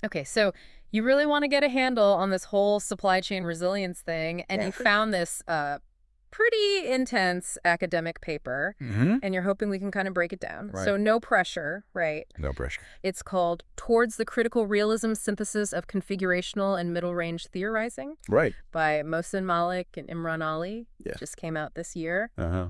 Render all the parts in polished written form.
Okay, so you really want to get a handle on this whole supply chain resilience thing, and you found this pretty intense academic paper, and you're hoping we can kind of break it down. Right. So no pressure, right? No pressure. It's called Towards the Critical Realism Synthesis of Configurational and Middle-Range Theorizing Right. by Mohsin, Malik, and Imran Ali. Yeah. Just came out this year. Uh-huh.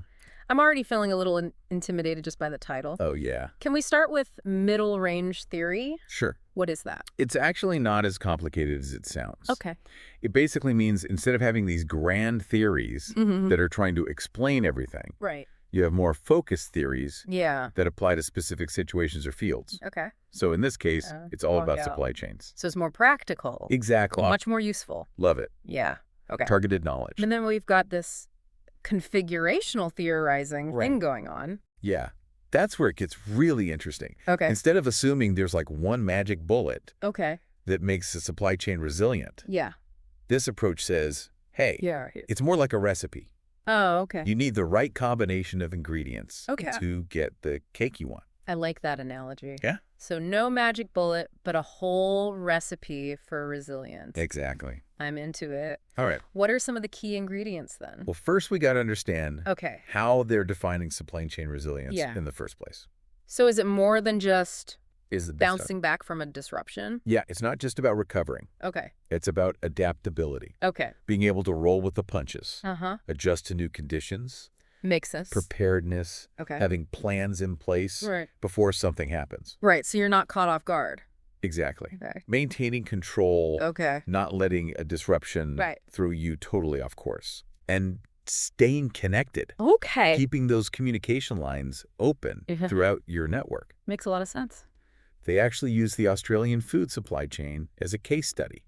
I'm already feeling a little intimidated just by the title. Oh, yeah. Can we start with middle-range theory? Sure. What is that? It's actually not as complicated as it sounds. Okay. It basically means instead of having these grand theories that are trying to explain everything, Right. you have more focused theories Yeah. that apply to specific situations or fields. Okay. So in this case, it's all about yeah. supply chains. So it's more practical. Exactly. Much more useful. Love it. Yeah. Okay. Targeted knowledge. And then we've got this configurational theorizing thing going on. Yeah. That's where it gets really interesting. Okay. Instead of assuming there's like one magic bullet Okay. that makes the supply chain resilient, Yeah. this approach says, hey, Yeah. it's more like a recipe. Oh, okay. You need the right combination of ingredients Okay. to get the cake you want. I like that analogy. Yeah? So no magic bullet, but a whole recipe for resilience. Exactly. I'm into it. All right. What are some of the key ingredients then? Well, first we got to understand Okay. how they're defining supply chain resilience in the first place. So is it more than just Is the bouncing back from a disruption? Yeah, it's not just about recovering. Okay. It's about adaptability, Okay. being able to roll with the punches, Uh-huh. adjust to new conditions, Makes sense. preparedness, Okay. having plans in place Right. before something happens. Right. So you're not caught off guard. Exactly. Okay. Maintaining control, Okay. not letting a disruption Right. throw you totally off course, and staying connected, Okay. keeping those communication lines open throughout your network. Makes a lot of sense. They actually use the Australian food supply chain as a case study.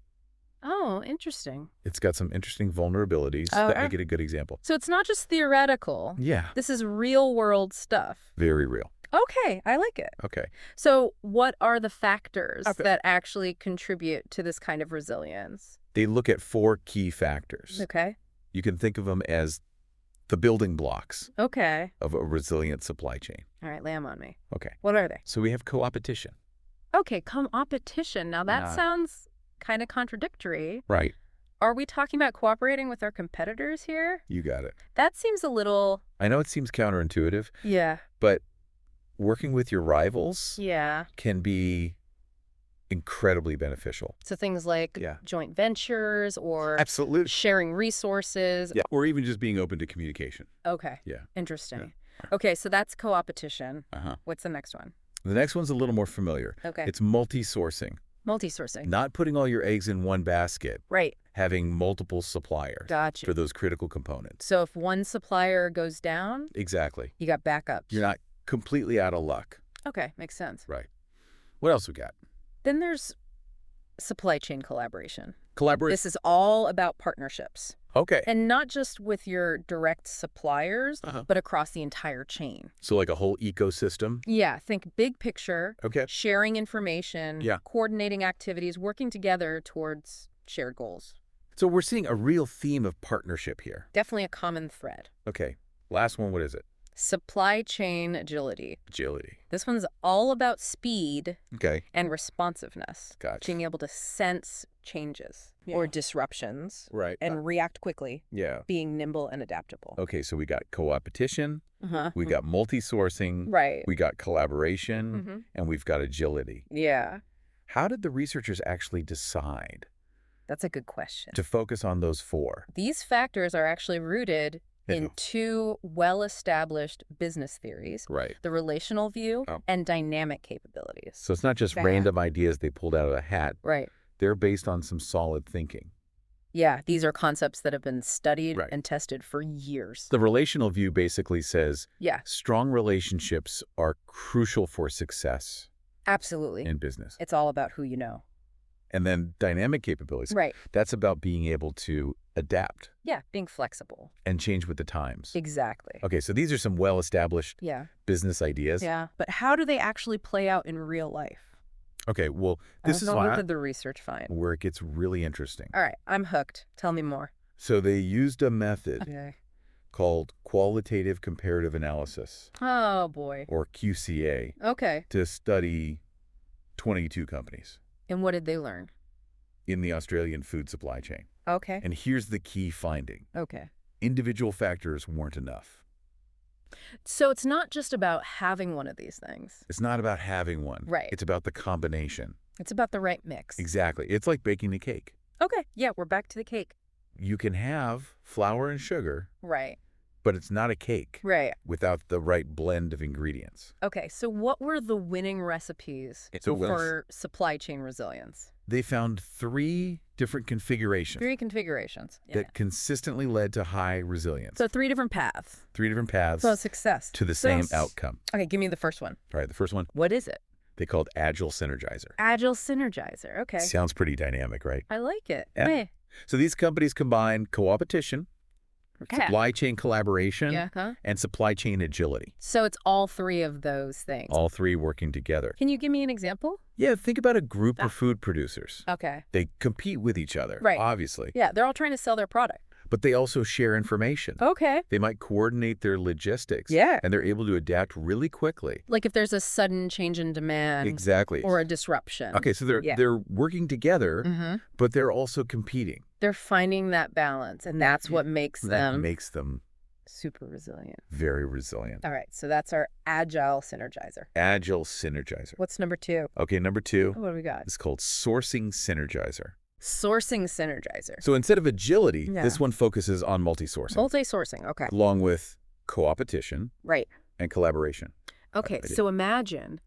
Oh, interesting. It's got some interesting vulnerabilities Oh, that make it a good example. So it's not just theoretical. Yeah, This is real world stuff. very real. Okay, I like it. Okay. So what are the factors Okay. that actually contribute to this kind of resilience? They look at 4 key factors. Okay. You can think of them as the building blocks Okay. of a resilient supply chain. All right, lay 'em on me. Okay. What are they? So we have co-opetition. Okay, competition. Now that Nah. sounds kind of contradictory. Right. Are we talking about cooperating with our competitors here? You got it. That seems a little... I know it seems counterintuitive, Yeah. but working with your rivals Yeah. can be incredibly beneficial. So things like Yeah. joint ventures or Absolutely. sharing resources. Yeah. Or even just being open to communication. Okay. Yeah. Interesting. Okay, so that's co-opetition. Uh-huh. What's the next one? The next one's a little more familiar. Okay. It's multi-sourcing. Multi-sourcing. Not putting all your eggs in one basket, Right. having multiple suppliers Gotcha. for those critical components. So if one supplier goes down, Exactly. you got backups. You're not completely out of luck. Okay, makes sense. Right. What else we got? Then there's supply chain collaboration. Collaborate. This is all about partnerships. Okay. And not just with your direct suppliers, Uh-huh. but across the entire chain. So like a whole ecosystem. Yeah, think big picture, Okay. sharing information, Yeah. coordinating activities, working together towards shared goals. So we're seeing a real theme of partnership here. Definitely a common thread. Okay. Last one, what is it? Supply chain agility. Agility. This one's all about speed Okay. and responsiveness. Gotcha. Being able to sense changes or disruptions Right. and react quickly, Yeah. being nimble and adaptable. Okay, so we got co-opetition, Uh-huh. we got multi-sourcing, Right. we got collaboration, Mhm. and we've got agility. Yeah, How did the researchers actually decide that's a good question. to focus on those 4? These factors are actually rooted in Ew. 2 well-established business theories, Right. the relational view Oh. and dynamic capabilities. So it's not just Bad. random ideas they pulled out of a hat. Right. They're based on some solid thinking. Yeah, these are concepts that have been studied Right. and tested for years. The relational view basically says Yeah, strong relationships are crucial for success absolutely. in business. It's all about who you know. And then dynamic capabilities. Right. That's about being able to adapt Yeah, being flexible. and change with the times. Exactly. Okay, so these are some well-established Yeah. business ideas. Yeah. But how do they actually play out in real life? Okay, well, this is What did the research find? where it gets really interesting. All right, I'm hooked. Tell me more. So they used a method Okay. called qualitative comparative analysis, Oh, boy. or QCA, Okay. to study 22 companies. And what did they learn? in the Australian food supply chain. Okay. And here's the key finding. Okay. Individual factors weren't enough. So it's not just about having one of these things. It's not about having one. Right. It's about the combination. It's about the right mix. Exactly. It's like baking a cake. Okay. Yeah, we're back to the cake. You can have flour and sugar, Right. but it's not a cake Right. without the right blend of ingredients. Okay, so what were the winning recipes for supply chain resilience? They found 3 different configurations. 3 configurations. That consistently led to high resilience. So 3 different paths. 3 different paths So success. to the same outcome. Okay, give me the first one. All right, the first one, What is it? they called Agile Synergizer. Agile Synergizer. Okay. Sounds pretty dynamic, right? I like it. Yeah. Hey. So these companies combine co-opetition, supply chain collaboration, and supply chain agility. So it's all 3 of those things. All 3 working together. Can you give me an example? Yeah, think about a group of food producers. Okay. They compete with each other, Right. obviously. Yeah, they're all trying to sell their product. But they also share information. Okay. They might coordinate their logistics. Yeah. And they're able to adapt really quickly. Like if there's a sudden change in demand. Exactly. Or a disruption. Okay, so they're working together, but they're also competing. They're finding that balance, and that's what makes them super resilient. Very resilient. All right, so that's our Agile Synergizer. Agile Synergizer. What's number 2? Okay, number 2. What do we got? It's called Sourcing Synergizer. Sourcing Synergizer. So instead of agility, this one focuses on multi-sourcing. Multi-sourcing, okay. Along with co-opetition. Right. And collaboration. Okay, so imagine,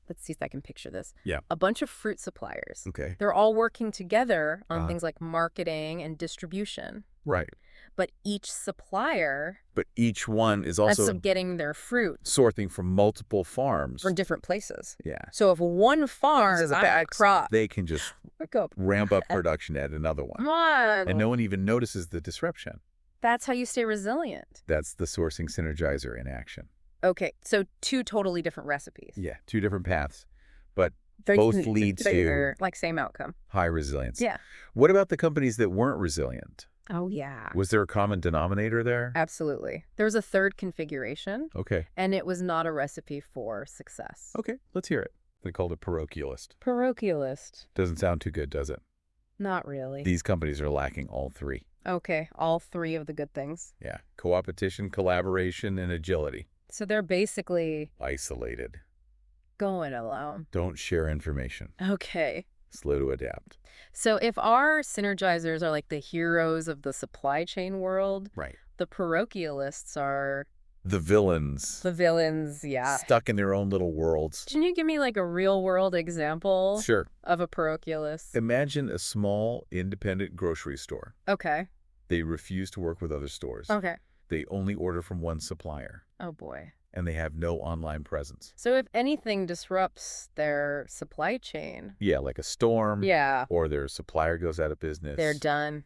let's see if I can picture this. Yeah. A bunch of fruit suppliers. Okay. They're all working together on things like marketing and distribution. Right. But each supplier... But each one is also getting their fruit. Sorting from multiple farms. From different places. Yeah. So if one farm is a bad crop... They can just ramp up production at another one. Come on. And no one even notices the disruption. That's how you stay resilient. That's the Sourcing Synergizer in action. Okay, so 2 totally different recipes. Yeah, 2 different paths. But both lead to... like same outcome. High resilience. Yeah. What about the companies that weren't resilient? Oh, yeah. Was there a common denominator there? Absolutely. There was a 3rd configuration. Okay. And it was not a recipe for success. Okay, let's hear it. They called it parochialist. Parochialist. Doesn't sound too good, does it? Not really. These companies are lacking all 3. Okay, all 3 of the good things. Yeah, co-opetition, collaboration, and agility. So they're basically... isolated. Going alone. Don't share information. Okay. Slow to adapt. So if our synergizers are like the heroes of the supply chain world, right? The parochialists are... the villains. The villains, yeah. Stuck in their own little worlds. Can you give me like a real-world example? Sure. Of a parochialist? Imagine a small, independent grocery store. Okay. They refuse to work with other stores. Okay. They only order from one supplier. Oh, boy. And they have no online presence. So if anything disrupts their supply chain... yeah, like a storm. Yeah. Or their supplier goes out of business. They're done.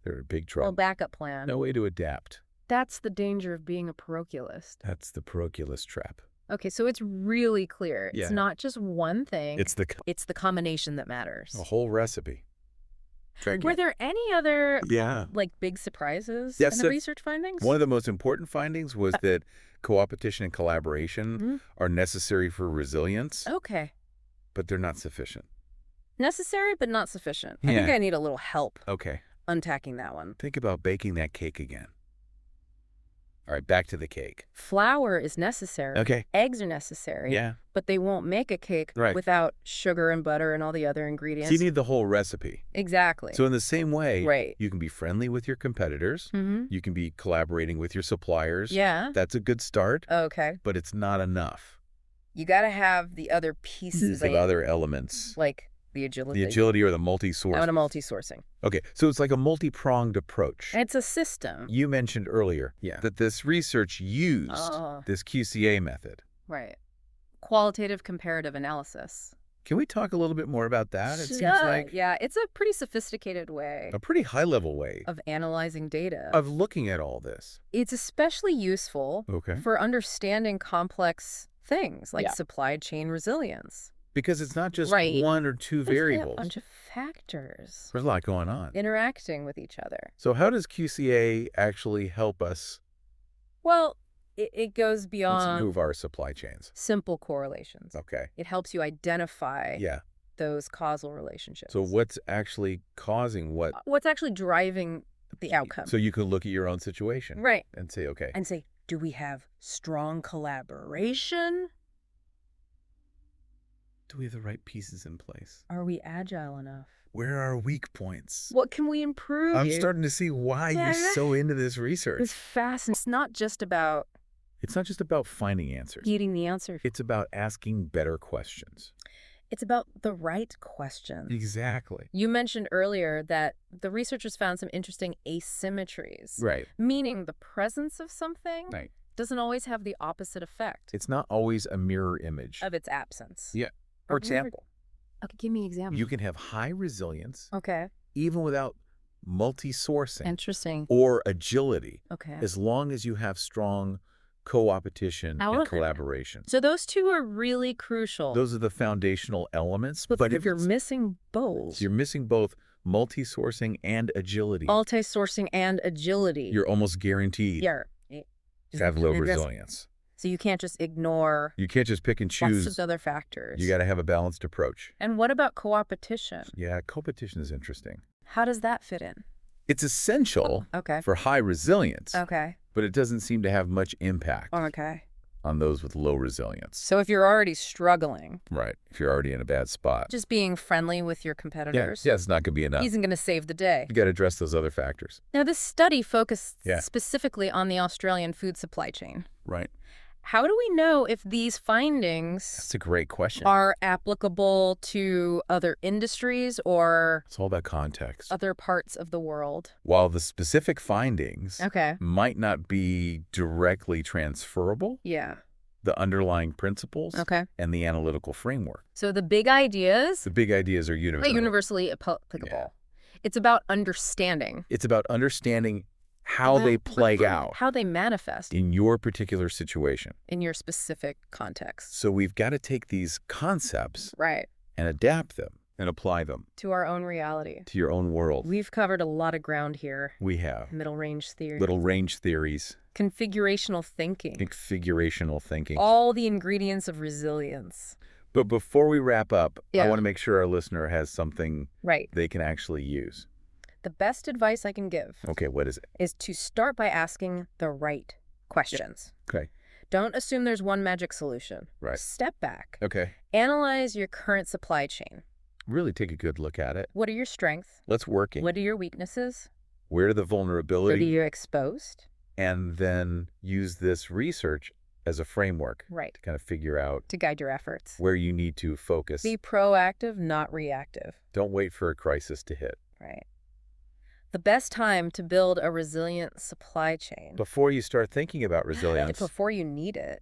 They're in big trouble. Well, backup plan. No way to adapt. That's the danger of being a parochialist. That's the parochialist trap. Okay, so it's really clear. It's not just one thing. It's the combination that matters. A whole recipe. Were there any other like big surprises in the research findings? One of the most important findings was that co-opetition and collaboration are necessary for resilience. Okay. But they're not sufficient. Necessary but not sufficient. I think I need a little help. Okay. Unpacking that one. Think about baking that cake again. All right, back to the cake. Flour is necessary. Okay. Eggs are necessary. Yeah. But they won't make a cake without sugar and butter and all the other ingredients. So you need the whole recipe. Exactly. So in the same way, you can be friendly with your competitors. You can be collaborating with your suppliers. Yeah. That's a good start. Okay. But it's not enough. You got to have the other pieces. The other elements. Like the agility. The agility or the multi-sourcing. I want a multi-sourcing. Okay, so it's like a multi-pronged approach. And it's a system. You mentioned earlier that this research used this QCA method. Right. Qualitative comparative analysis. Can we talk a little bit more about that? It seems like... yeah, it's a pretty sophisticated way. A pretty high-level way. Of analyzing data. Of looking at all this. It's especially useful for understanding complex things like supply chain resilience. Because it's not just one or two variables. A bunch of factors. There's a lot going on. Interacting with each other. So how does QCA actually help us? Well, it goes beyond... Let's move our supply chains. Simple correlations. Okay. It helps you identify those causal relationships. So what's actually causing what? What's actually driving the outcome. So you can look at your own situation. Right. And say, okay. And say, do we have strong collaboration? Do we have the right pieces in place? Are we agile enough? Where are weak points? What can we improve? I'm starting to see why you're so into this research. It's fascinating. It's not just about finding answers. getting the answer. It's about asking better questions. It's about the right question. Exactly. You mentioned earlier that the researchers found some interesting asymmetries. Right. Meaning the presence of something Right. doesn't always have the opposite effect. It's not always a mirror image of its absence. Yeah. For example. Okay, give me an example. You can have high resilience. Okay. Even without multi-sourcing. Interesting. Or agility. Okay. As long as you have strong co-opetition and collaboration. So those two are really crucial. Those are the foundational elements. But if you're missing both. You're missing both multi-sourcing and agility. Multi-sourcing and agility. You're almost guaranteed to have low resilience. So you can't just ignore. You can't just pick and choose. Lots of other factors. You got to have a balanced approach. And what about co-opetition? Yeah, co-opetition is interesting. How does that fit in? It's essential for high resilience. Okay. But it doesn't seem to have much impact on those with low resilience. So if you're already struggling. Right. If you're already in a bad spot. Just being friendly with your competitors. Yeah, it's not going to be enough. Isn't going to save the day. You got to address those other factors. Now, this study focused specifically on the Australian food supply chain. Right. How do we know if these findings That's a great question. are applicable to other industries or it's all about context. Other parts of the world? While the specific findings might not be directly transferable, the underlying principles and the analytical framework. So the big ideas? The big ideas are universally applicable. Yeah. It's about understanding. It's about understanding how they play out. How they manifest. In your particular situation. In your specific context. So we've got to take these concepts. Right. And adapt them and apply them. To our own reality. To your own world. We've covered a lot of ground here. We have. Middle range theory. Little range theories. Configurational thinking. Configurational thinking. All the ingredients of resilience. But before we wrap up, I want to make sure our listener has something they can actually use. The best advice I can give. Okay, what is it? Is to start by asking the right questions. Okay. Don't assume there's one magic solution. Right. Step back. Okay. Analyze your current supply chain. Really take a good look at it. What are your strengths? What's working? What are your weaknesses? Where are the vulnerabilities? Where are you exposed? And then use this research as a framework. Right. To kind of figure out. To guide your efforts. Where you need to focus. Be proactive, not reactive. Don't wait for a crisis to hit. Right. The best time to build a resilient supply chain. Before you start thinking about resilience. Before you need it.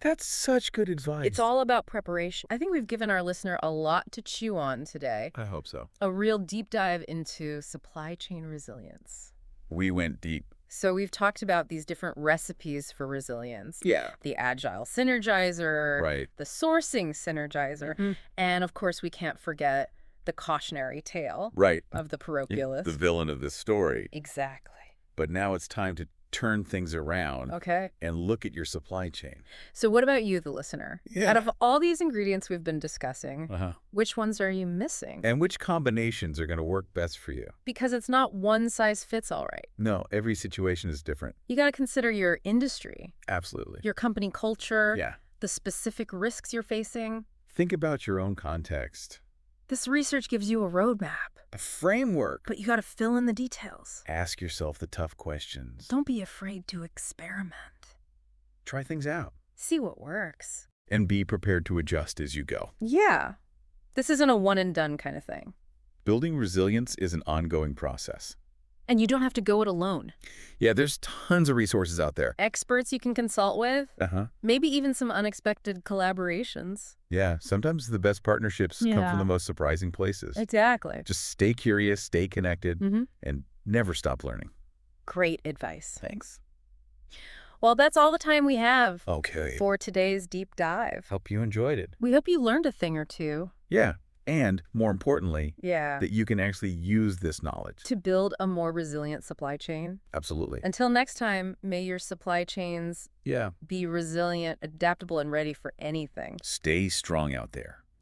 That's such good advice. It's all about preparation. I think we've given our listener a lot to chew on today. I hope so. A real deep dive into supply chain resilience. We went deep. So we've talked about these different recipes for resilience. Yeah. The agile synergizer. Right. The sourcing synergizer. Mm-hmm. And of course, we can't forget the cautionary tale of the parochialist. The villain of this story. Exactly. But now it's time to turn things around and look at your supply chain. So what about you, the listener? Out of all these ingredients we've been discussing, which ones are you missing? And which combinations are going to work best for you? Because it's not one size fits all, right? No, every situation is different. You got to consider your industry. Absolutely. Your company culture. The specific risks you're facing. Think about your own context. This research gives you a roadmap. A framework. But you got to fill in the details. Ask yourself the tough questions. Don't be afraid to experiment. Try things out. See what works. And be prepared to adjust as you go. Yeah. This isn't a one and done kind of thing. Building resilience is an ongoing process. And you don't have to go it alone. Yeah, there's tons of resources out there. Experts you can consult with. Maybe even some unexpected collaborations. Yeah, sometimes the best partnerships come from the most surprising places. Exactly. Just stay curious, stay connected, and never stop learning. Great advice. Thanks. Well, that's all the time we have for today's deep dive. Hope you enjoyed it. We hope you learned a thing or two. Yeah. And more importantly, that you can actually use this knowledge to build a more resilient supply chain. Absolutely. Until next time, may your supply chains be resilient, adaptable, and ready for anything. Stay strong out there.